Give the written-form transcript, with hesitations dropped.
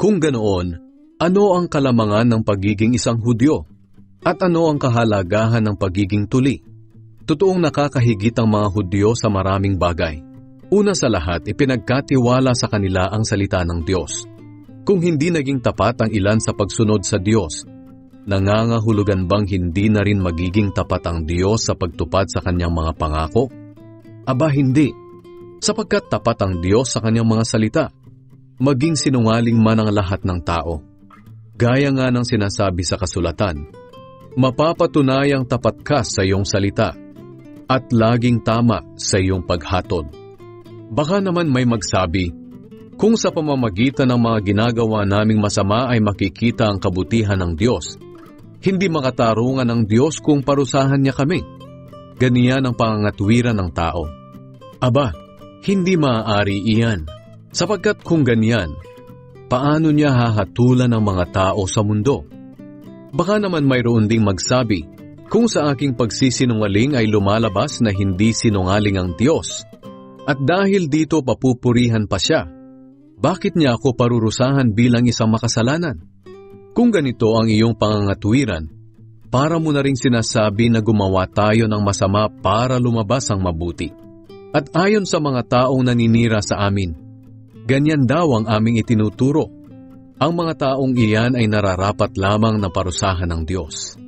Kung ganoon, ano ang kalamangan ng pagiging isang Hudyo? At ano ang kahalagahan ng pagiging tuli? Totoong nakakahigit ang mga Hudyo sa maraming bagay. Una sa lahat, ipinagkatiwala sa kanila ang salita ng Diyos. Kung hindi naging tapat ang ilan sa pagsunod sa Diyos, nangangahulugan bang hindi na rin magiging tapat ang Diyos sa pagtupad sa kanyang mga pangako? Aba hindi, sapagkat tapat ang Diyos sa kanyang mga salita, maging sinungaling man ang lahat ng tao. Gaya nga ng sinasabi sa kasulatan, mapapatunayang tapat ka sa iyong salita at laging tama sa iyong paghatod. Baka naman may magsabi, kung sa pamamagitan ng mga ginagawa naming masama ay makikita ang kabutihan ng Diyos, hindi makatarungan ng Diyos kung parusahan niya kami. Ganiyan ang pangangatwiran ng tao. Aba, hindi maaari iyan, sapagkat kung ganiyan, paano niya hahatulan ang mga tao sa mundo? Baka naman mayroon ding magsabi, kung sa aking pagsisinungaling ay lumalabas na hindi sinungaling ang Diyos, at dahil dito papupurihan pa siya, bakit niya ako parurusahan bilang isang makasalanan? Kung ganito ang iyong pangangatwiran, para mo na ring sinasabi na gumawa tayo ng masama para lumabas ang mabuti. At ayon sa mga taong naninira sa amin, ganyan daw ang aming itinuturo. Ang mga taong iyan ay nararapat lamang na parusahan ng Diyos.